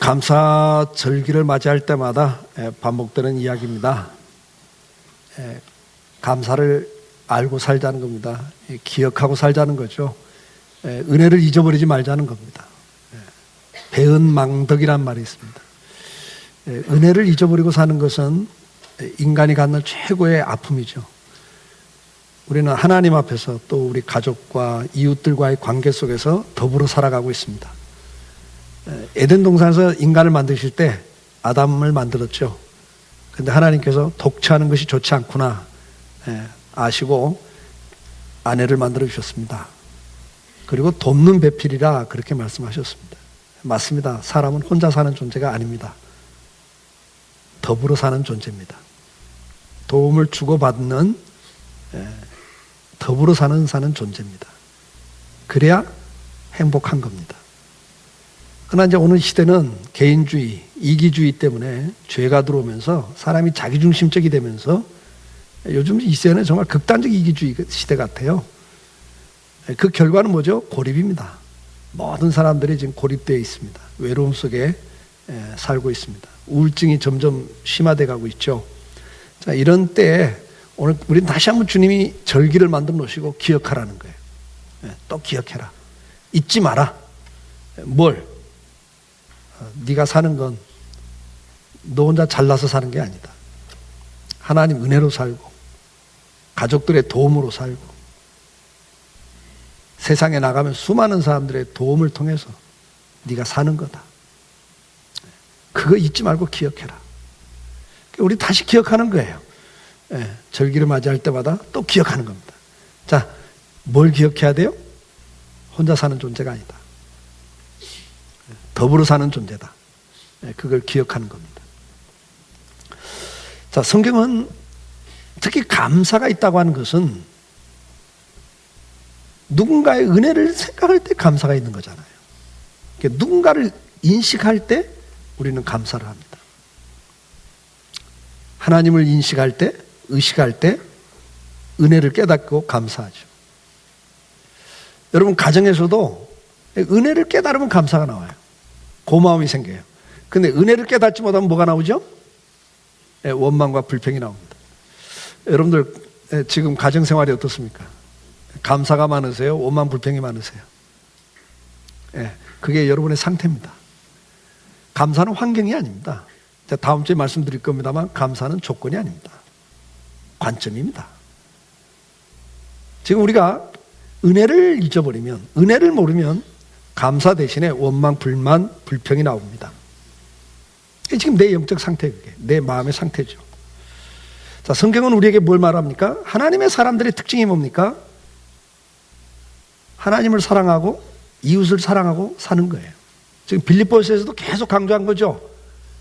감사 절기를 맞이할 때마다 반복되는 이야기입니다. 감사를 알고 살자는 겁니다. 기억하고 살자는 거죠. 은혜를 잊어버리지 말자는 겁니다. 배은망덕이란 말이 있습니다. 은혜를 잊어버리고 사는 것은 인간이 갖는 최고의 아픔이죠. 우리는 하나님 앞에서 또 우리 가족과 이웃들과의 관계 속에서 더불어 살아가고 있습니다. 에덴 동산에서 인간을 만드실 때 아담을 만들었죠. 그런데 하나님께서 독차하는 것이 좋지 않구나 아시고 아내를 만들어 주셨습니다. 그리고 돕는 배필이라 그렇게 말씀하셨습니다. 맞습니다. 사람은 혼자 사는 존재가 아닙니다. 더불어 사는 존재입니다. 도움을 주고받는 더불어 사는 존재입니다. 그래야 행복한 겁니다. 그러나 이제 오늘 시대는 개인주의, 이기주의 때문에 죄가 들어오면서 사람이 자기중심적이 되면서 요즘 이 시대는 정말 극단적 이기주의 시대 같아요. 그 결과는 뭐죠? 고립입니다. 모든 사람들이 지금 고립되어 있습니다. 외로움 속에 살고 있습니다. 우울증이 점점 심화돼 가고 있죠. 자, 이런 때에 오늘 우리는 다시 한번 주님이 절기를 만들어 놓으시고 기억하라는 거예요. 또 기억해라. 잊지 마라. 뭘? 네가 사는 건 너 혼자 잘나서 사는 게 아니다. 하나님 은혜로 살고 가족들의 도움으로 살고 세상에 나가면 수많은 사람들의 도움을 통해서 네가 사는 거다. 그거 잊지 말고 기억해라. 우리 다시 기억하는 거예요. 절기를 맞이할 때마다 또 기억하는 겁니다. 자, 뭘 기억해야 돼요? 혼자 사는 존재가 아니다. 더불어 사는 존재다. 그걸 기억하는 겁니다. 자, 성경은 특히 감사가 있다고 하는 것은 누군가의 은혜를 생각할 때 감사가 있는 거잖아요. 그러니까 누군가를 인식할 때 우리는 감사를 합니다. 하나님을 인식할 때, 의식할 때 은혜를 깨닫고 감사하죠. 여러분 가정에서도 은혜를 깨달으면 감사가 나와요. 고마움이 생겨요. 근데 은혜를 깨닫지 못하면 뭐가 나오죠? 원망과 불평이 나옵니다. 여러분들 지금 가정생활이 어떻습니까? 감사가 많으세요? 원망 불평이 많으세요? 그게 여러분의 상태입니다. 감사는 환경이 아닙니다. 다음 주에 말씀드릴 겁니다만 감사는 조건이 아닙니다. 관점입니다. 지금 우리가 은혜를 잊어버리면, 은혜를 모르면 감사 대신에 원망, 불만, 불평이 나옵니다. 지금 내 영적 상태, 그게 내 마음의 상태죠. 자, 성경은 우리에게 뭘 말합니까? 하나님의 사람들의 특징이 뭡니까? 하나님을 사랑하고 이웃을 사랑하고 사는 거예요. 지금 빌립보서에서도 계속 강조한 거죠.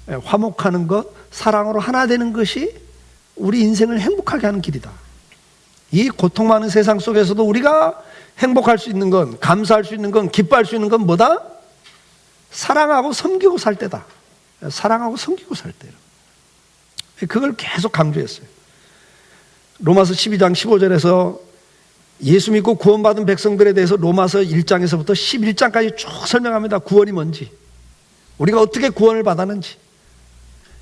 화목하는 것, 사랑으로 하나 되는 것이 우리 인생을 행복하게 하는 길이다. 이 고통 많은 세상 속에서도 우리가 행복할 수 있는 건, 감사할 수 있는 건, 기뻐할 수 있는 건 뭐다? 사랑하고 섬기고 살 때다. 사랑하고 섬기고 살 때요. 그걸 계속 강조했어요. 로마서 12장 15절에서 예수 믿고 구원받은 백성들에 대해서 로마서 1장에서부터 11장까지 쭉 설명합니다. 구원이 뭔지, 우리가 어떻게 구원을 받았는지,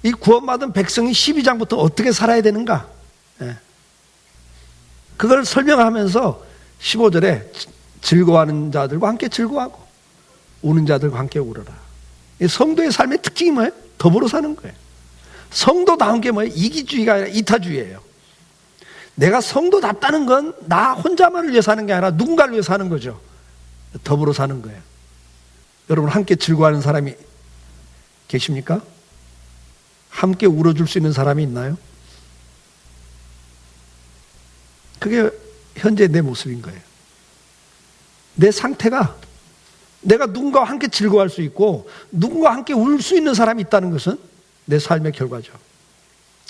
이 구원받은 백성이 12장부터 어떻게 살아야 되는가, 그걸 설명하면서 15절에 즐거워하는 자들과 함께 즐거워하고 우는 자들과 함께 울어라. 성도의 삶의 특징이 뭐예요? 더불어 사는 거예요. 성도다운 게 뭐예요? 이기주의가 아니라 이타주의예요. 내가 성도답다는 건 나 혼자만을 위해 사는 게 아니라 누군가를 위해 사는 거죠. 더불어 사는 거예요. 여러분 함께 즐거워하는 사람이 계십니까? 함께 울어줄 수 있는 사람이 있나요? 그게 현재 내 모습인 거예요. 내 상태가 내가 누군가와 함께 즐거워할 수 있고 누군가와 함께 울 수 있는 사람이 있다는 것은 내 삶의 결과죠.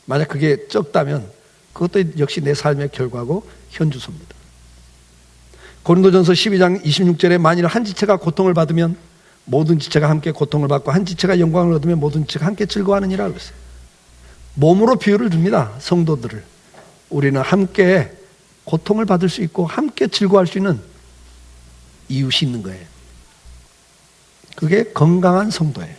만약 그게 적다면 그것도 역시 내 삶의 결과고 현주소입니다. 고린도전서 12장 26절에 만일 한 지체가 고통을 받으면 모든 지체가 함께 고통을 받고 한 지체가 영광을 얻으면 모든 지체가 함께 즐거워하느니라 그랬어요. 몸으로 비유를 줍니다. 성도들을. 우리는 함께 고통을 받을 수 있고 함께 즐거워할 수 있는 이웃이 있는 거예요. 그게 건강한 성도예요.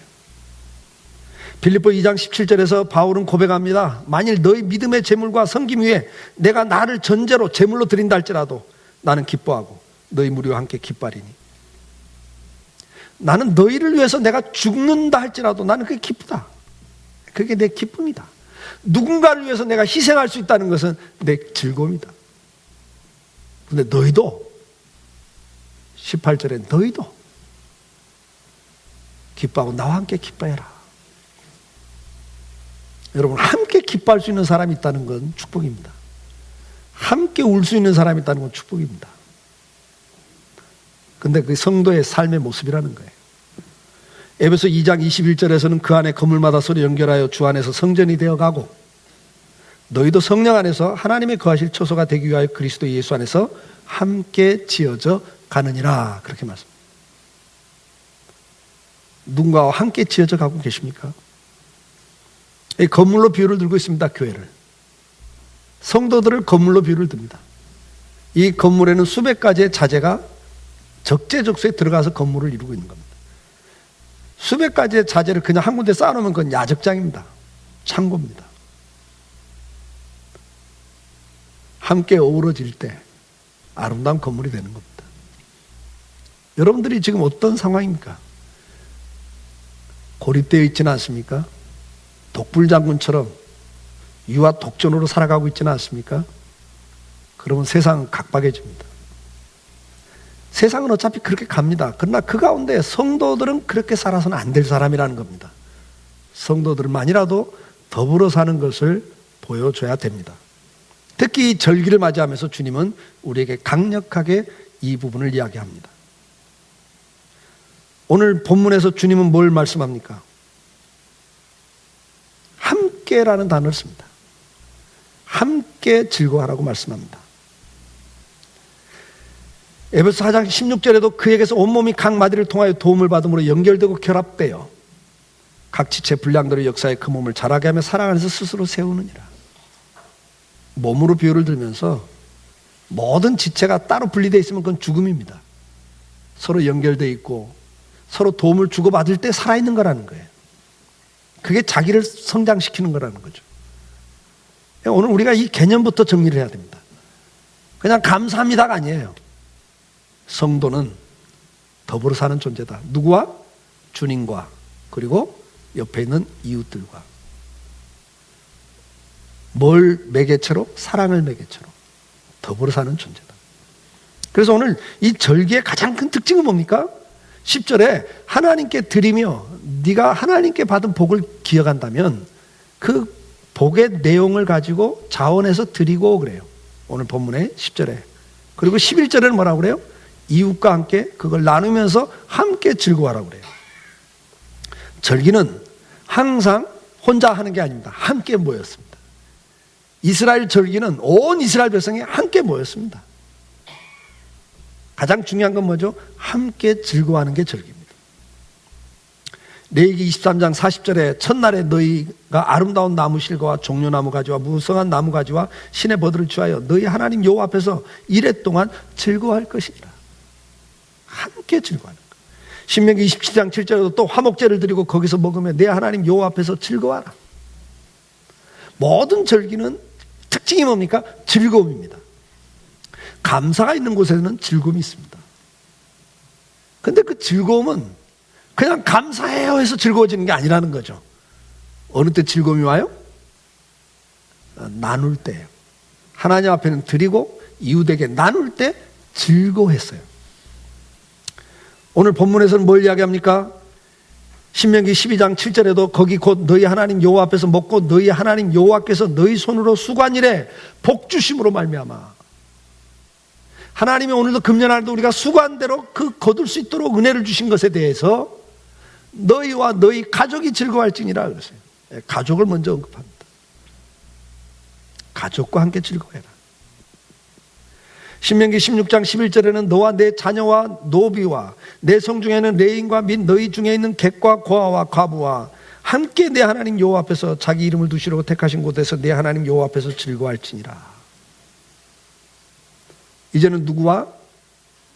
빌립보 2장 17절에서 바울은 고백합니다. 만일 너희 믿음의 제물과 섬김 위에 내가 나를 전제로 제물로 드린다 할지라도 나는 기뻐하고 너희 무리와 함께 기뻐하리니, 나는 너희를 위해서 내가 죽는다 할지라도 나는 그게 기쁘다. 그게 내 기쁨이다. 누군가를 위해서 내가 희생할 수 있다는 것은 내 즐거움이다. 근데 너희도 18절에 너희도 기뻐하고 나와 함께 기뻐해라. 여러분, 함께 기뻐할 수 있는 사람이 있다는 건 축복입니다. 함께 울 수 있는 사람이 있다는 건 축복입니다. 근데 그 성도의 삶의 모습이라는 거예요. 에베소 2장 21절에서는 그 안에 건물마다 서로 연결하여 주 안에서 성전이 되어가고 너희도 성령 안에서 하나님의 거하실 처소가 되기 위하여 그리스도 예수 안에서 함께 지어져 가느니라. 그렇게 말씀합니다. 누군가와 함께 지어져 가고 계십니까? 이 건물로 비유를 들고 있습니다. 교회를. 성도들을 건물로 비유를 듭니다. 이 건물에는 수백 가지의 자재가 적재적소에 들어가서 건물을 이루고 있는 겁니다. 수백 가지의 자재를 그냥 한 군데 쌓아놓으면 그건 야적장입니다. 창고입니다. 함께 어우러질 때 아름다운 건물이 되는 겁니다. 여러분들이 지금 어떤 상황입니까? 고립되어 있지는 않습니까? 독불장군처럼 유아 독전으로 살아가고 있지는 않습니까? 그러면 세상은 각박해집니다. 세상은 어차피 그렇게 갑니다. 그러나 그 가운데 성도들은 그렇게 살아서는 안 될 사람이라는 겁니다. 성도들만이라도 더불어 사는 것을 보여줘야 됩니다. 특히 이 절기를 맞이하면서 주님은 우리에게 강력하게 이 부분을 이야기합니다. 오늘 본문에서 주님은 뭘 말씀합니까? 함께라는 단어를 씁니다. 함께 즐거워하라고 말씀합니다. 에베소 4장 16절에도 그에게서 온몸이 각 마디를 통하여 도움을 받음으로 연결되고 결합되어 각 지체 분량대로 역사의 그 몸을 자라게 하며 사랑 안에서 스스로 세우느니라. 몸으로 비유를 들면서 모든 지체가 따로 분리되어 있으면 그건 죽음입니다. 서로 연결되어 있고 서로 도움을 주고받을 때 살아있는 거라는 거예요. 그게 자기를 성장시키는 거라는 거죠. 오늘 우리가 이 개념부터 정리를 해야 됩니다. 그냥 감사합니다가 아니에요. 성도는 더불어 사는 존재다. 누구와? 주님과, 그리고 옆에 있는 이웃들과. 뭘 매개체로? 사랑을 매개체로 더불어 사는 존재다. 그래서 오늘 이 절기의 가장 큰 특징은 뭡니까? 10절에 하나님께 드리며 네가 하나님께 받은 복을 기억한다면 그 복의 내용을 가지고 자원해서 드리고 그래요. 오늘 본문의 10절에. 그리고 11절에는 뭐라고 그래요? 이웃과 함께 그걸 나누면서 함께 즐거워하라고 그래요. 절기는 항상 혼자 하는 게 아닙니다. 함께 모였습니다. 이스라엘 절기는 온 이스라엘 백성이 함께 모였습니다. 가장 중요한 건 뭐죠? 함께 즐거워하는 게 절기입니다. 레위기 23장 40절에 첫날에 너희가 아름다운 나무 실과와 종려나무 가지와 무성한 나무 가지와 신의 버들을 취하여 너희 하나님 여호와 앞에서 이레 동안 즐거워할 것이니라. 함께 즐거워하는 것. 신명기 27장 7절에도 또 화목제를 드리고 거기서 먹으며 내 하나님 여호와 앞에서 즐거워하라. 모든 절기는 특징이 뭡니까? 즐거움입니다. 감사가 있는 곳에는 즐거움이 있습니다. 근데 그 즐거움은 그냥 감사해요 해서 즐거워지는 게 아니라는 거죠. 어느 때 즐거움이 와요? 나눌 때예요. 하나님 앞에는 드리고 이웃에게 나눌 때 즐거워했어요. 오늘 본문에서는 뭘 이야기합니까? 신명기 12장 7절에도 거기 곧 너희 하나님 여호와 앞에서 먹고 너희 하나님 여호와께서 너희 손으로 수고한 일에 복 주심으로 말미암아. 하나님이 오늘도 금년날도 우리가 수고한 대로 그 거둘 수 있도록 은혜를 주신 것에 대해서 너희와 너희 가족이 즐거워할지니라 그랬어요. 가족을 먼저 언급합니다. 가족과 함께 즐거워해라. 신명기 16장 11절에는 너와 내 자녀와 노비와 내 성중에는 레인과 및 너희 중에 있는 객과 고아와 과부와 함께 내 하나님 여호와 앞에서 자기 이름을 두시려고 택하신 곳에서 내 하나님 여호와 앞에서 즐거워할지니라. 이제는 누구와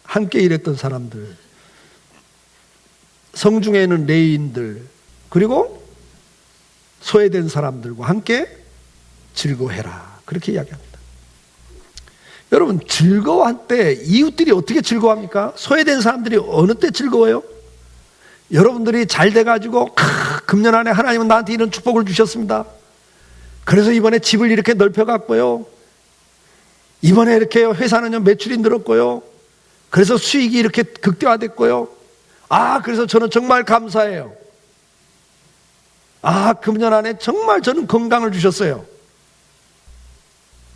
함께 일했던 사람들, 성중에 있는 레인들, 그리고 소외된 사람들과 함께 즐거워해라. 그렇게 이야기합니다. 여러분, 즐거워할 때 이웃들이 어떻게 즐거워합니까? 소외된 사람들이 어느 때 즐거워요? 여러분들이 잘 돼가지고 금년 안에 하나님은 나한테 이런 축복을 주셨습니다. 그래서 이번에 집을 이렇게 넓혀갔고요. 이번에 이렇게 회사는 매출이 늘었고요. 그래서 수익이 이렇게 극대화됐고요. 그래서 저는 정말 감사해요. 금년 안에 정말 저는 건강을 주셨어요.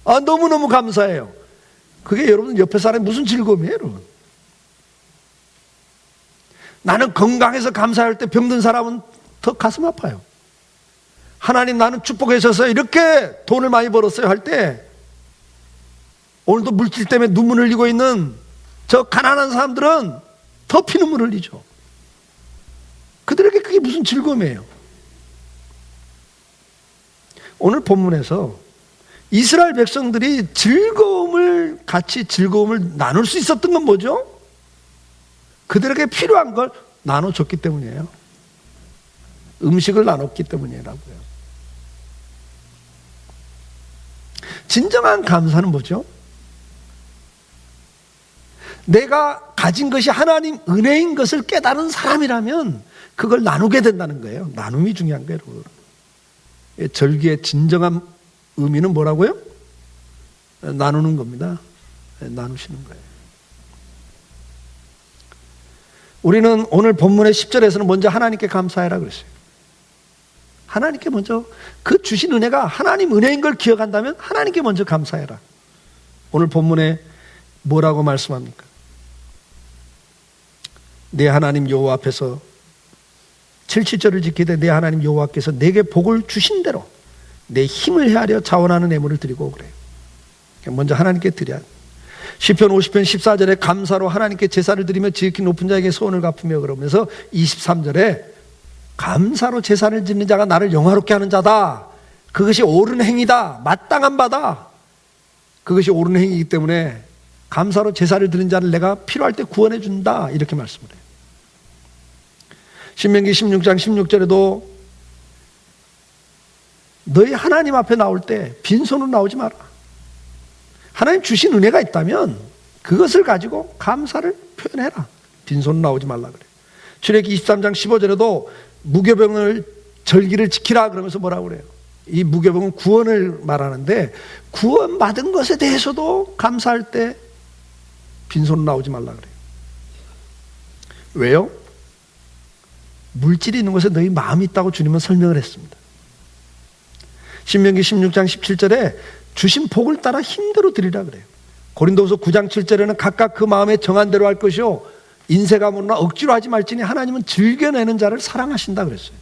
너무너무 감사해요. 그게 여러분 옆에 사람이 무슨 즐거움이에요, 여러분? 나는 건강해서 감사할 때 병든 사람은 더 가슴 아파요. 하나님 나는 축복해 주셔서 이렇게 돈을 많이 벌었어요 할 때 오늘도 물질 때문에 눈물 흘리고 있는 저 가난한 사람들은 더 피눈물 흘리죠. 그들에게 그게 무슨 즐거움이에요? 오늘 본문에서 이스라엘 백성들이 같이 즐거움을 나눌 수 있었던 건 뭐죠? 그들에게 필요한 걸 나눠줬기 때문이에요. 음식을 나눴기 때문이라고요. 진정한 감사는 뭐죠? 내가 가진 것이 하나님 은혜인 것을 깨달은 사람이라면 그걸 나누게 된다는 거예요. 나눔이 중요한 거예요, 여러분. 절기의 진정한 의미는 뭐라고요? 나누는 겁니다. 나누시는 거예요. 우리는 오늘 본문의 10절에서는 먼저 하나님께 감사해라 그랬어요. 하나님께 먼저 그 주신 은혜가 하나님 은혜인 걸 기억한다면 하나님께 먼저 감사해라. 오늘 본문에 뭐라고 말씀합니까? 내 하나님 여호와 앞에서 7절을 지키되 내 하나님 여호와께서 내게 복을 주신 대로 내 힘을 헤아려 자원하는 예물을 드리고 그래요. 먼저 하나님께 드려야 돼요. 시편 50편 14절에 감사로 하나님께 제사를 드리며 지극히 높은 자에게 소원을 갚으며 그러면서 23절에 감사로 제사를 드리는 자가 나를 영화롭게 하는 자다. 그것이 옳은 행위다. 마땅한 바다. 그것이 옳은 행위이기 때문에 감사로 제사를 드리는 자를 내가 필요할 때 구원해 준다. 이렇게 말씀을 해요. 신명기 16장 16절에도 너희 하나님 앞에 나올 때 빈손으로 나오지 마라. 하나님 주신 은혜가 있다면 그것을 가지고 감사를 표현해라. 빈손으로 나오지 말라 그래요. 출애굽기 23장 15절에도 무교병을 절기를 지키라 그러면서 뭐라고 그래요? 이 무교병은 구원을 말하는데 구원받은 것에 대해서도 감사할 때 빈손으로 나오지 말라 그래요. 왜요? 물질이 있는 것에 너희 마음이 있다고 주님은 설명을 했습니다. 신명기 16장 17절에 주신 복을 따라 힘대로 드리라 그래요. 고린도후서 9장 7절에는 각각 그 마음에 정한 대로 할 것이요 인색함으로나 억지로 하지 말지니 하나님은 즐겨내는 자를 사랑하신다 그랬어요.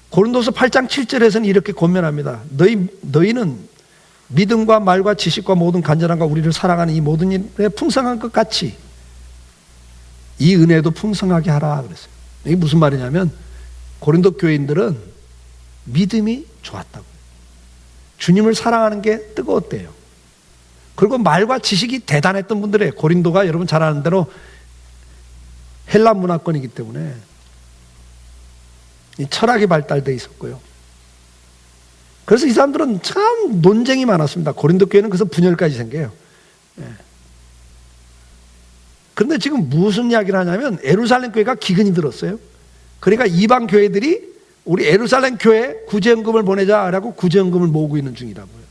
고린도서 8장 7절에서는 이렇게 권면합니다. 너희는 믿음과 말과 지식과 모든 간절함과 우리를 사랑하는 이 모든 일에 풍성한 것 같이 이 은혜도 풍성하게 하라 그랬어요. 이게 무슨 말이냐면 고린도 교인들은 믿음이 좋았다고. 주님을 사랑하는 게 뜨거웠대요. 그리고 말과 지식이 대단했던 분들이에요. 고린도가 여러분 잘 아는 대로 헬라 문화권이기 때문에 이 철학이 발달되어 있었고요. 그래서 이 사람들은 참 논쟁이 많았습니다. 고린도 교회는 그래서 분열까지 생겨요. 그런데 지금 무슨 이야기를 하냐면 에루살렘 교회가 기근이 들었어요. 그러니까 이방 교회들이 우리 에루살렘 교회에 구제연금을 보내자라고 구제연금을 모으고 있는 중이라고요.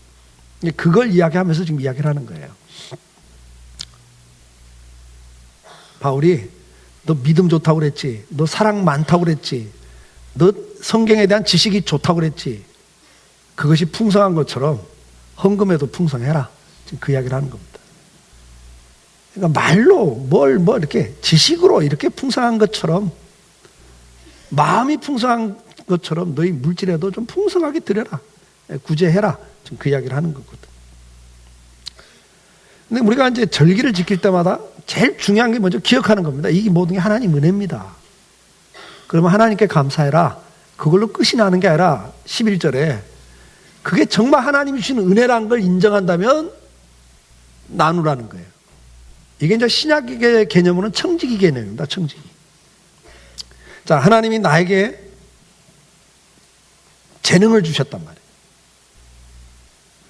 그걸 이야기하면서 지금 이야기를 하는 거예요. 바울이 너 믿음 좋다고 그랬지, 너 사랑 많다고 그랬지, 너 성경에 대한 지식이 좋다고 그랬지, 그것이 풍성한 것처럼 헌금에도 풍성해라. 지금 그 이야기를 하는 겁니다. 그러니까 말로 이렇게 지식으로 이렇게 풍성한 것처럼 마음이 풍성한 것처럼 너희 물질에도 좀 풍성하게 드려라. 구제해라. 지금 그 이야기를 하는 거거든. 근데 우리가 이제 절기를 지킬 때마다 제일 중요한 게 먼저 기억하는 겁니다. 이게 모든 게 하나님 은혜입니다. 그러면 하나님께 감사해라. 그걸로 끝이 나는 게 아니라 11절에 그게 정말 하나님이 주신 은혜라는 걸 인정한다면 나누라는 거예요. 이게 이제 신약의 개념으로는 청지기 개념입니다. 청지기. 자, 하나님이 나에게 재능을 주셨단 말이에요.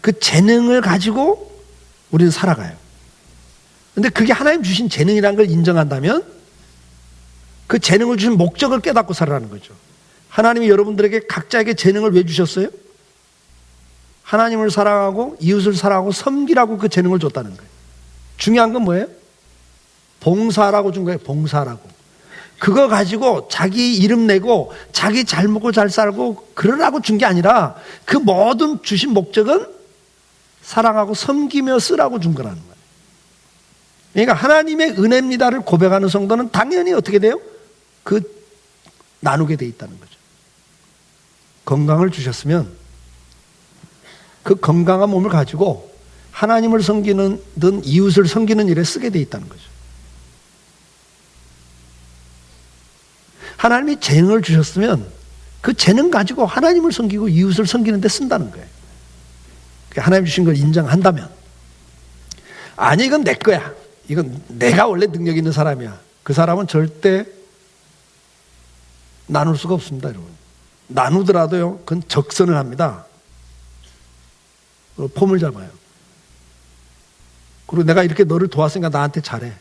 그 재능을 가지고 우리는 살아가요. 근데 그게 하나님 주신 재능이라는 걸 인정한다면 그 재능을 주신 목적을 깨닫고 살아라는 거죠. 하나님이 여러분들에게 각자에게 재능을 왜 주셨어요? 하나님을 사랑하고 이웃을 사랑하고 섬기라고 그 재능을 줬다는 거예요. 중요한 건 뭐예요? 봉사라고 준 거예요. 봉사라고. 그거 가지고 자기 이름 내고 자기 잘 먹고 잘 살고 그러라고 준 게 아니라 그 모든 주신 목적은 사랑하고 섬기며 쓰라고 준 거라는 거예요. 그러니까 하나님의 은혜입니다를 고백하는 성도는 당연히 어떻게 돼요? 그 나누게 돼 있다는 거죠. 건강을 주셨으면 그 건강한 몸을 가지고 하나님을 섬기는 이웃을 섬기는 일에 쓰게 돼 있다는 거죠. 하나님이 재능을 주셨으면 그 재능 가지고 하나님을 섬기고 이웃을 섬기는 데 쓴다는 거예요. 하나님 주신 걸 인정한다면, 아니 이건 내 거야, 이건 내가 원래 능력 있는 사람이야, 그 사람은 절대 나눌 수가 없습니다. 여러분, 나누더라도요 그건 적선을 합니다. 폼을 잡아요. 그리고 내가 이렇게 너를 도왔으니까 나한테 잘해,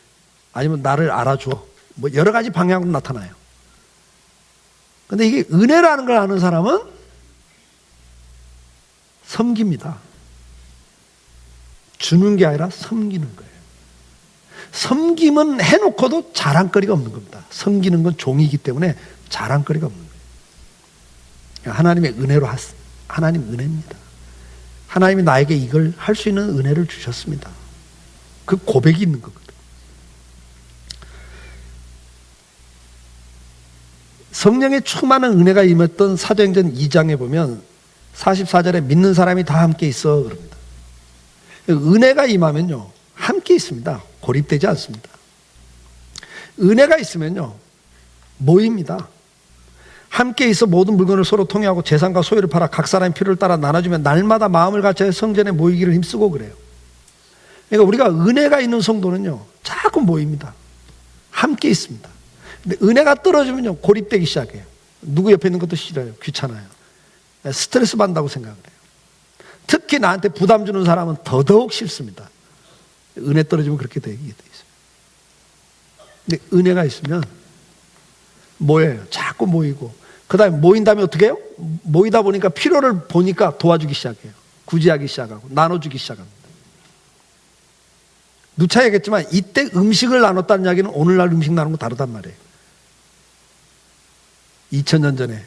아니면 나를 알아줘, 뭐 여러 가지 방향으로 나타나요. 근데 이게 은혜라는 걸 아는 사람은 섬깁니다. 주는 게 아니라 섬기는 거예요. 섬김은 해놓고도 자랑거리가 없는 겁니다. 섬기는 건 종이기 때문에 자랑거리가 없는 거예요. 하나님의 은혜로 하나님 은혜입니다. 하나님이 나에게 이걸 할 수 있는 은혜를 주셨습니다. 그 고백이 있는 거거든요. 성령의 충만한 은혜가 임했던 사도행전 2장에 보면 44절에 믿는 사람이 다 함께 있어 그럽니다. 은혜가 임하면요 함께 있습니다. 고립되지 않습니다. 은혜가 있으면요 모입니다. 함께 있어 모든 물건을 서로 통해하고 재산과 소유를 팔아 각 사람의 필요를 따라 나눠주면 날마다 마음을 같이 성전에 모이기를 힘쓰고 그래요. 그러니까 우리가 은혜가 있는 성도는요 자꾸 모입니다. 함께 있습니다. 근데 은혜가 떨어지면요 고립되기 시작해요. 누구 옆에 있는 것도 싫어요. 귀찮아요. 스트레스 받는다고 생각을 해요. 특히 나한테 부담 주는 사람은 더더욱 싫습니다. 은혜 떨어지면 그렇게 되게 돼 있어요. 근데 은혜가 있으면 모여요. 자꾸 모이고, 그 다음에 모인 다음에 어떻게 해요? 모이다 보니까 필요를 보니까 도와주기 시작해요. 구제하기 시작하고 나눠주기 시작합니다. 누차 얘기했지만 이때 음식을 나눴다는 이야기는 오늘날 음식 나누는 거 다르단 말이에요. 2000년 전에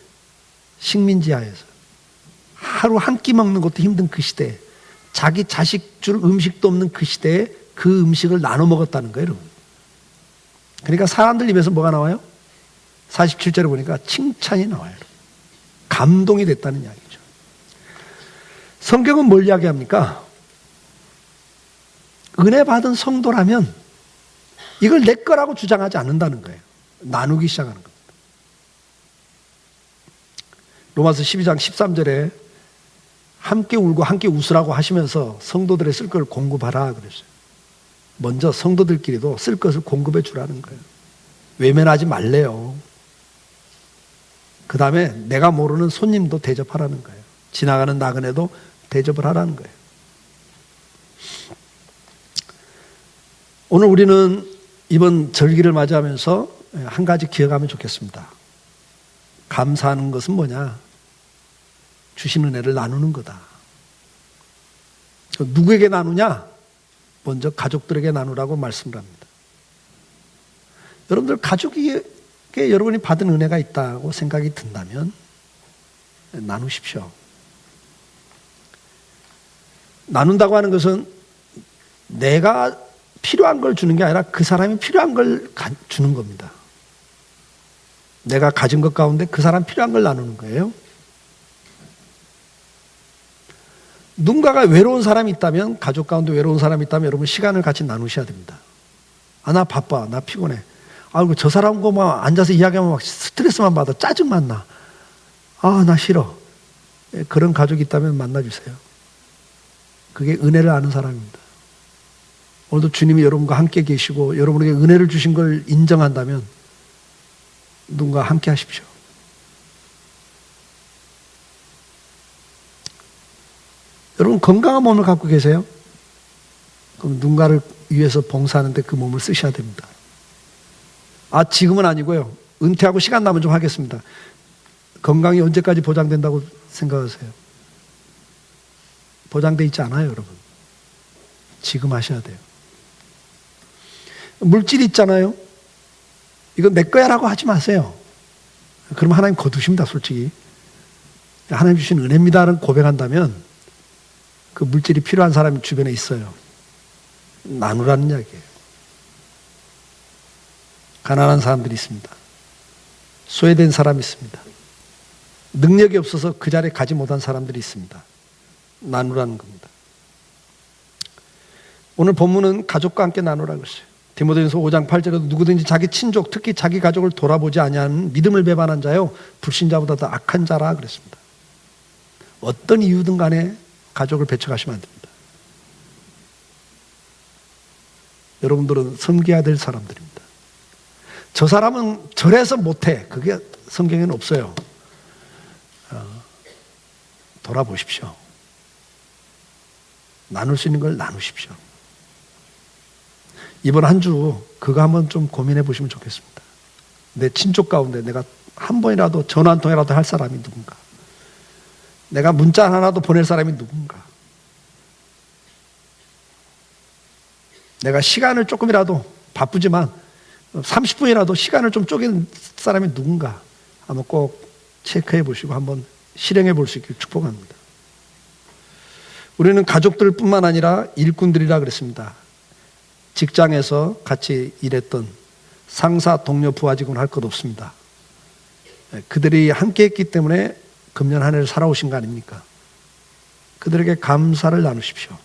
식민지하에서 하루 한 끼 먹는 것도 힘든 그 시대에, 자기 자식 줄 음식도 없는 그 시대에 그 음식을 나눠 먹었다는 거예요, 여러분. 그러니까 사람들 입에서 뭐가 나와요? 47절에 보니까 칭찬이 나와요. 감동이 됐다는 이야기죠. 성경은 뭘 이야기합니까? 은혜 받은 성도라면 이걸 내 거라고 주장하지 않는다는 거예요. 나누기 시작하는 겁니다. 로마서 12장 13절에 함께 울고 함께 웃으라고 하시면서 성도들의 쓸 것을 공급하라 그랬어요. 먼저 성도들끼리도 쓸 것을 공급해 주라는 거예요. 외면하지 말래요. 그 다음에 내가 모르는 손님도 대접하라는 거예요. 지나가는 나그네도 대접을 하라는 거예요. 오늘 우리는 이번 절기를 맞이하면서 한 가지 기억하면 좋겠습니다. 감사하는 것은 뭐냐? 주신 은혜를 나누는 거다. 누구에게 나누냐? 먼저 가족들에게 나누라고 말씀을 합니다. 여러분들 가족에게 여러분이 받은 은혜가 있다고 생각이 든다면 나누십시오. 나눈다고 하는 것은 내가 필요한 걸 주는 게 아니라 그 사람이 필요한 걸 주는 겁니다. 내가 가진 것 가운데 그 사람 필요한 걸 나누는 거예요. 누군가가 외로운 사람이 있다면, 가족 가운데 외로운 사람이 있다면 여러분 시간을 같이 나누셔야 됩니다. 아, 나 바빠, 나 피곤해. 아이고 저 사람과 막 앉아서 이야기하면 막 스트레스만 받아, 짜증만 나. 아, 나 싫어. 그런 가족이 있다면 만나주세요. 그게 은혜를 아는 사람입니다. 오늘도 주님이 여러분과 함께 계시고 여러분에게 은혜를 주신 걸 인정한다면 누군가 함께 하십시오. 여러분 건강한 몸을 갖고 계세요? 그럼 누군가를 위해서 봉사하는데 그 몸을 쓰셔야 됩니다. 지금은 아니고요. 은퇴하고 시간 나면 좀 하겠습니다. 건강이 언제까지 보장된다고 생각하세요? 보장돼 있지 않아요, 여러분. 지금 하셔야 돼요. 물질이 있잖아요. 이거 내 거야라고 하지 마세요. 그러면 하나님 거두십니다, 솔직히. 하나님 주신 은혜입니다라는 고백한다면 그 물질이 필요한 사람이 주변에 있어요. 나누라는 이야기예요. 가난한 사람들이 있습니다. 소외된 사람이 있습니다. 능력이 없어서 그 자리에 가지 못한 사람들이 있습니다. 나누라는 겁니다. 오늘 본문은 가족과 함께 나누라고 했어요. 디모데전서 5장 8절에도 누구든지 자기 친족, 특히 자기 가족을 돌아보지 아니하는 믿음을 배반한 자요 불신자보다 더 악한 자라 그랬습니다. 어떤 이유든 간에 가족을 배척하시면 안 됩니다. 여러분들은 섬겨야 될 사람들입니다. 저 사람은 저래서 못해. 그게 성경에는 없어요. 돌아보십시오. 나눌 수 있는 걸 나누십시오. 이번 한 주 그거 한번 좀 고민해 보시면 좋겠습니다. 내 친족 가운데 내가 한 번이라도 전화 한 통이라도 할 사람이 누군가? 내가 문자 하나도 보낼 사람이 누군가? 내가 시간을 조금이라도 바쁘지만 30분이라도 시간을 좀 쪼개는 사람이 누군가? 한번 꼭 체크해 보시고 한번 실행해 볼 수 있기를 축복합니다. 우리는 가족들뿐만 아니라 일꾼들이라 그랬습니다. 직장에서 같이 일했던 상사, 동료, 부하 직원 할 것 없습니다. 그들이 함께 했기 때문에 금년 한 해를 살아오신 거 아닙니까? 그들에게 감사를 나누십시오.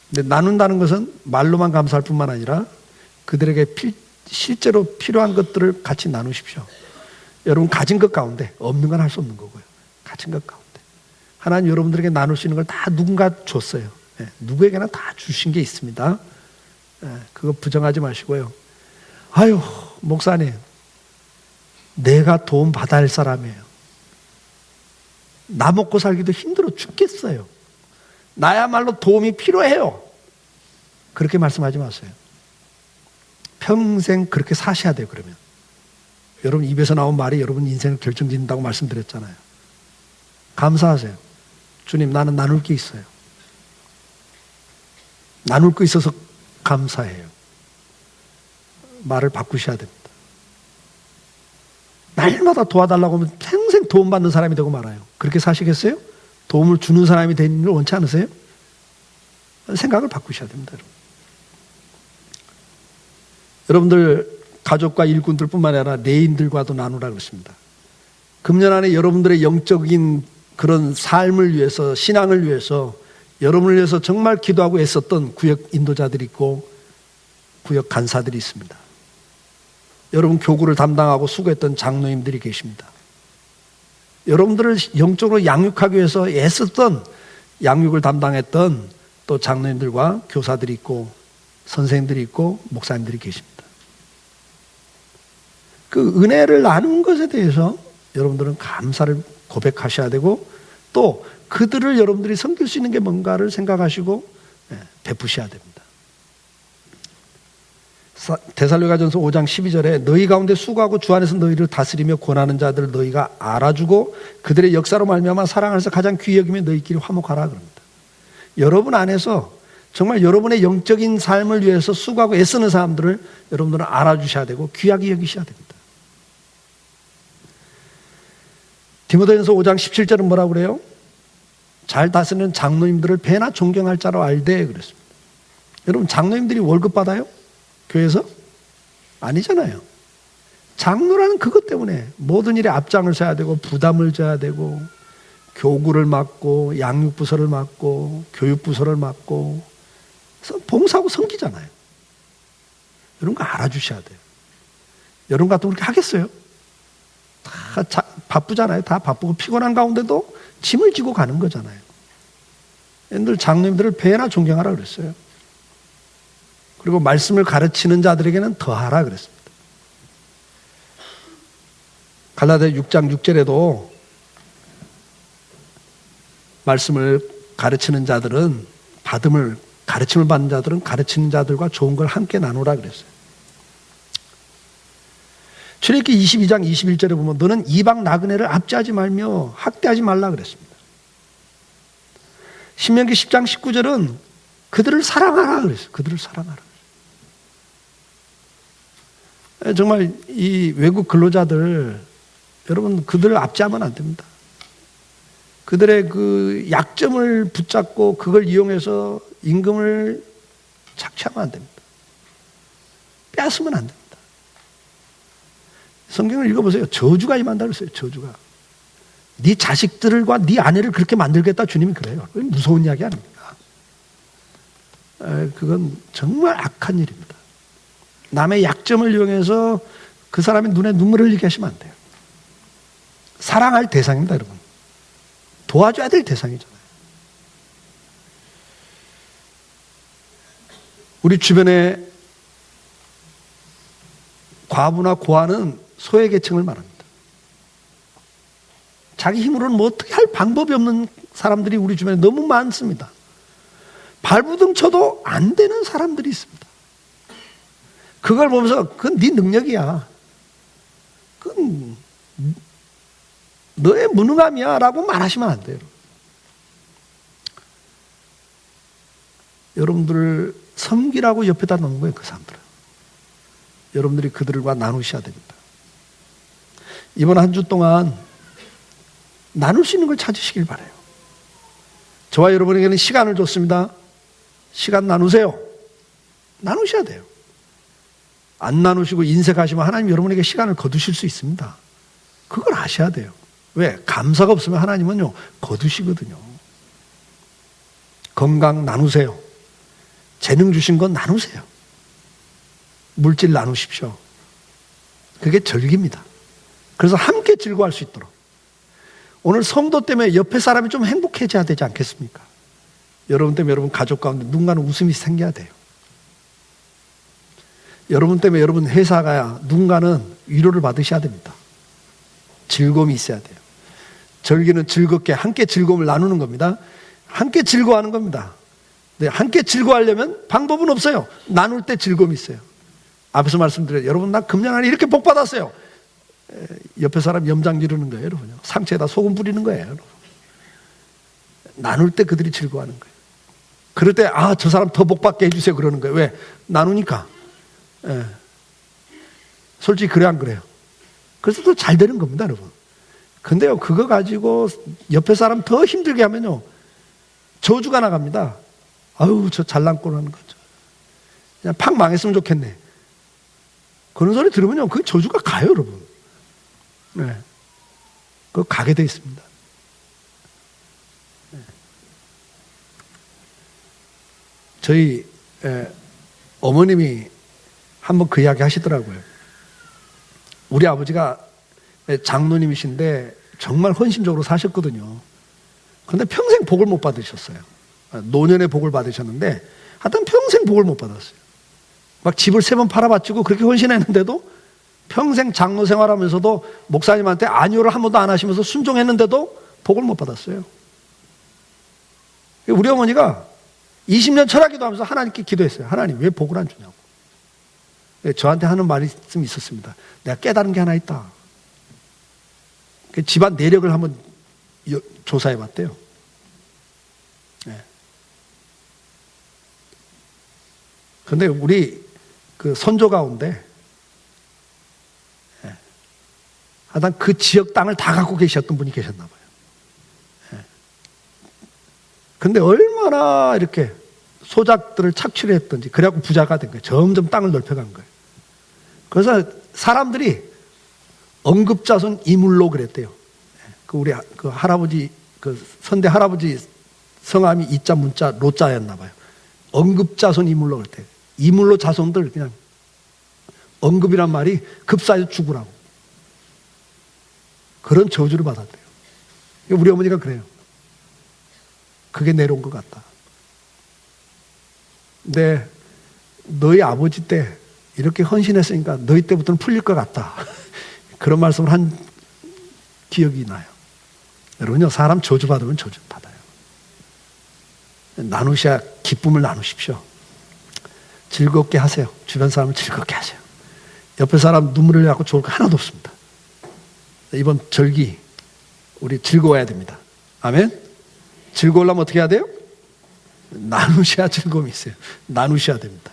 근데 나눈다는 것은 말로만 감사할 뿐만 아니라 그들에게 실제로 필요한 것들을 같이 나누십시오. 여러분 가진 것 가운데 없는 건 할 수 없는 거고요. 가진 것 가운데 하나님 여러분들에게 나눌 수 있는 걸 다 누군가 줬어요. 누구에게나 다 주신 게 있습니다. 그거 부정하지 마시고요. 아유, 목사님, 내가 도움 받아야 할 사람이에요. 나 먹고 살기도 힘들어 죽겠어요. 나야말로 도움이 필요해요. 그렇게 말씀하지 마세요. 평생 그렇게 사셔야 돼요, 그러면. 여러분 입에서 나온 말이 여러분 인생을 결정짓는다고 말씀드렸잖아요. 감사하세요. 주님, 나는 나눌 게 있어요. 나눌 거 있어서 감사해요. 말을 바꾸셔야 됩니다. 날마다 도와달라고 하면 평생 도움받는 사람이 되고 말아요. 그렇게 사시겠어요? 도움을 주는 사람이 되는 걸 원치 않으세요? 생각을 바꾸셔야 됩니다. 여러분들 가족과 일꾼들뿐만 아니라 내인들과도 나누라 그랬습니다. 금년 안에 여러분들의 영적인 그런 삶을 위해서, 신앙을 위해서, 여러분을 위해서 정말 기도하고 애썼던 구역 인도자들이 있고 구역 간사들이 있습니다. 여러분 교구를 담당하고 수고했던 장로님들이 계십니다. 여러분들을 영적으로 양육하기 위해서 애썼던 양육을 담당했던 또 장로님들과 교사들이 있고 선생님들이 있고 목사님들이 계십니다. 그 은혜를 나눈 것에 대해서 여러분들은 감사를 고백하셔야 되고 또 그들을 여러분들이 섬길 수 있는 게 뭔가를 생각하시고 베푸셔야 됩니다. 데살로니가전서 5장 12절에 너희 가운데 수고하고 주 안에서 너희를 다스리며 권하는 자들을 너희가 알아주고 그들의 역사로 말미암아 사랑 안에서 가장 귀히 여기며 너희끼리 화목하라 그럽니다. 여러분 안에서 정말 여러분의 영적인 삶을 위해서 수고하고 애쓰는 사람들을 여러분들은 알아주셔야 되고 귀하게 여기셔야 됩니다. 디모데전서 5장 17절은 뭐라고 그래요? 잘 다스리는 장로님들을 배나 존경할 자로 알되 그랬습니다. 여러분 장로님들이 월급 받아요? 교회에서? 아니잖아요. 장로라는 그것 때문에 모든 일에 앞장을 서야 되고 부담을 져야 되고 교구를 맡고 양육부서를 맡고 교육부서를 맡고 봉사하고 섬기잖아요. 이런 거 알아주셔야 돼요. 여러분 같으면 그렇게 하겠어요? 다 바쁘잖아요. 다 바쁘고 피곤한 가운데도 짐을 지고 가는 거잖아요. 얘들 장로님들을 배나 존경하라 그랬어요. 그리고 말씀을 가르치는 자들에게는 더하라 그랬습니다. 갈라디아 6장 6절에도 말씀을 가르치는 자들은 가르침을 받는 자들은 가르치는 자들과 좋은 걸 함께 나누라 그랬어요. 출애굽기 22장 21절에 보면 너는 이방 나그네를 압제하지 말며 학대하지 말라 그랬습니다. 신명기 10장 19절은 그들을 사랑하라 그랬어요. 그들을 사랑하라. 정말 이 외국 근로자들 여러분 그들을 압제하면 안 됩니다. 그들의 그 약점을 붙잡고 그걸 이용해서 임금을 착취하면 안 됩니다. 빼앗으면 안 됩니다. 성경을 읽어보세요. 저주가 임한다 그랬어요. 저주가. 네 자식들과 네 아내를 그렇게 만들겠다 주님이 그래요. 무서운 이야기 아닙니까? 그건 정말 악한 일입니다. 남의 약점을 이용해서 그 사람의 눈에 눈물을 흘리게 하시면 안 돼요. 사랑할 대상입니다, 여러분. 도와줘야 될 대상이잖아요. 우리 주변에 과부나 고아는 소외계층을 말합니다. 자기 힘으로는 뭐 어떻게 할 방법이 없는 사람들이 우리 주변에 너무 많습니다. 발부등 쳐도 안 되는 사람들이 있습니다. 그걸 보면서 그건 네 능력이야. 그건 너의 무능함이야 라고 말하시면 안 돼요. 여러분들을 섬기라고 옆에다 놓은 거예요. 그 사람들은. 여러분들이 그들과 나누셔야 됩니다. 이번 한 주 동안 나눌 수 있는 걸 찾으시길 바라요. 저와 여러분에게는 시간을 줬습니다. 시간 나누세요. 나누셔야 돼요. 안 나누시고 인색하시면 하나님 여러분에게 시간을 거두실 수 있습니다. 그걸 아셔야 돼요. 왜? 감사가 없으면 하나님은요 거두시거든요. 건강 나누세요. 재능 주신 건 나누세요. 물질 나누십시오. 그게 절기입니다. 그래서 함께 즐거워할 수 있도록. 오늘 성도 때문에 옆에 사람이 좀 행복해져야 되지 않겠습니까? 여러분 때문에 여러분 가족 가운데 누군가는 웃음이 생겨야 돼요. 여러분 때문에 여러분 회사 가야 누군가는 위로를 받으셔야 됩니다. 즐거움이 있어야 돼요. 절기는 즐겁게 함께 즐거움을 나누는 겁니다. 함께 즐거워하는 겁니다. 네, 함께 즐거워하려면 방법은 없어요. 나눌 때 즐거움이 있어요. 앞에서 말씀드려요. 여러분 나 금년 안에 이렇게 복 받았어요. 옆에 사람 염장 지르는 거예요. 여러분요. 상처에다 소금 뿌리는 거예요. 여러분. 나눌 때 그들이 즐거워하는 거예요. 그럴 때 저 사람 더 복 받게 해주세요 그러는 거예요. 왜? 나누니까. 솔직히 그래 안 그래요? 그래서 더 잘 되는 겁니다, 여러분. 근데요, 그거 가지고 옆에 사람 더 힘들게 하면요, 저주가 나갑니다. 아유, 저 잘난 꼴 하는 거죠. 그냥 팍 망했으면 좋겠네. 그런 소리 들으면요, 그 저주가 가요, 여러분. 네. 그거 가게 돼 있습니다. 네. 저희 어머님이 한번 그 이야기 하시더라고요. 우리 아버지가 장로님이신데 정말 헌신적으로 사셨거든요. 그런데 평생 복을 못 받으셨어요. 노년의 복을 받으셨는데 하여튼 평생 복을 못 받았어요. 막 집을 3번 팔아바치고 그렇게 헌신했는데도 평생 장로 생활하면서도 목사님한테 안위를 한 번도 안 하시면서 순종했는데도 복을 못 받았어요. 우리 어머니가 20년 철학기도 하면서 하나님께 기도했어요. 하나님 왜 복을 안 주냐고. 저한테 하는 말이 좀 있었습니다. 내가 깨달은 게 하나 있다. 집안 내력을 한번 조사해 봤대요. 그런데 우리 그 선조 가운데 하여튼 그 지역 땅을 다 갖고 계셨던 분이 계셨나 봐요. 근데 얼마나 이렇게 소작들을 착취를 했던지 그래갖고 부자가 된 거예요. 점점 땅을 넓혀간 거예요. 그래서 사람들이 언급자손 이물로 그랬대요. 그 우리 그 할아버지 그 선대 할아버지 성함이 이자 문자 로자였나 봐요. 언급자손 이물로 그랬대요. 이물로 자손들 그냥 언급이란 말이 급사해서 죽으라고. 그런 저주를 받았대요. 우리 어머니가 그래요. 그게 내려온 것 같다. 근데 너희 아버지 때 이렇게 헌신했으니까 너희 때부터는 풀릴 것 같다. 그런 말씀을 한 기억이 나요. 여러분요, 사람 저주받으면 저주받아요. 나누셔야 기쁨을 나누십시오. 즐겁게 하세요. 주변 사람을 즐겁게 하세요. 옆에 사람 눈물 흘려갖고 좋을 거 하나도 없습니다. 이번 절기 우리 즐거워야 됩니다. 아멘? 즐거우려면 어떻게 해야 돼요? 나누셔야 즐거움이 있어요. 나누셔야 됩니다.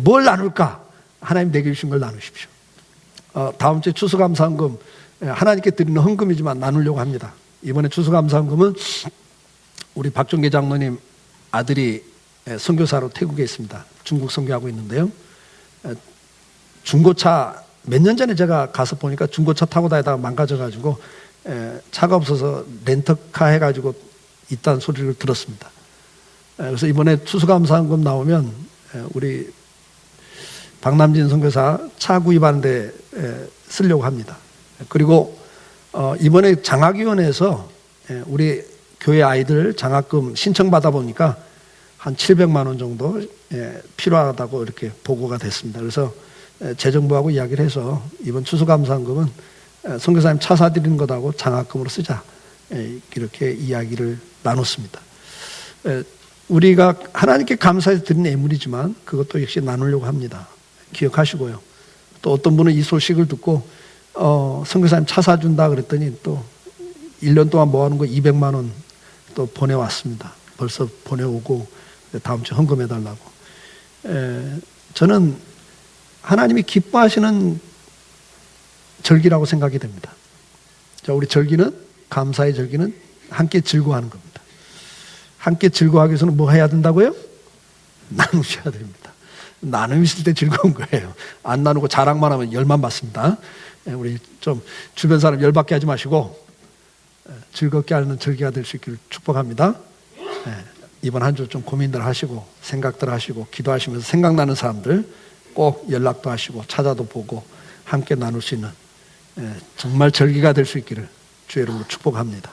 뭘 나눌까? 하나님 내게 주신 걸 나누십시오. 다음 주에 추수감사헌금, 하나님께 드리는 헌금이지만 나누려고 합니다. 이번에 추수감사헌금은 우리 박종계 장로님 아들이 선교사로 태국에 있습니다. 중국 선교하고 있는데요. 중고차 몇 년 전에 제가 가서 보니까 중고차 타고 다니다가 망가져가지고 차가 없어서 렌터카 해가지고 있다는 소리를 들었습니다. 그래서 이번에 추수감사헌금 나오면 우리 박남진 선교사 차 구입하는 데 쓰려고 합니다. 그리고 이번에 장학위원회에서 우리 교회 아이들 장학금 신청받아 보니까 한 700만 원 정도 필요하다고 이렇게 보고가 됐습니다. 그래서 재정부하고 이야기를 해서 이번 추수감사헌금은 선교사님 차 사드리는 것하고 장학금으로 쓰자, 이렇게 이야기를 나눴습니다. 우리가 하나님께 감사해서 드리는 예물이지만 그것도 역시 나누려고 합니다. 기억하시고요. 또 어떤 분은 이 소식을 듣고 선교사님 차 사준다 그랬더니 또 1년 동안 모아놓은 거 200만 원 또 보내왔습니다. 벌써 보내오고 다음 주에 헌금해달라고. 저는 하나님이 기뻐하시는 절기라고 생각이 됩니다. 자, 우리 절기는, 감사의 절기는 함께 즐거워하는 겁니다. 함께 즐거워하기 위해서는 뭐 해야 된다고요? 나누셔야 됩니다. 나눔이 있을 때 즐거운 거예요. 안 나누고 자랑만 하면 열만 받습니다. 우리 좀 주변 사람 열받게 하지 마시고 즐겁게 하는 절기가 될 수 있기를 축복합니다. 이번 한 주 좀 고민들 하시고 생각들 하시고 기도하시면서 생각나는 사람들 꼭 연락도 하시고 찾아도 보고 함께 나눌 수 있는 정말 절기가 될 수 있기를 주의 이름으로 축복합니다.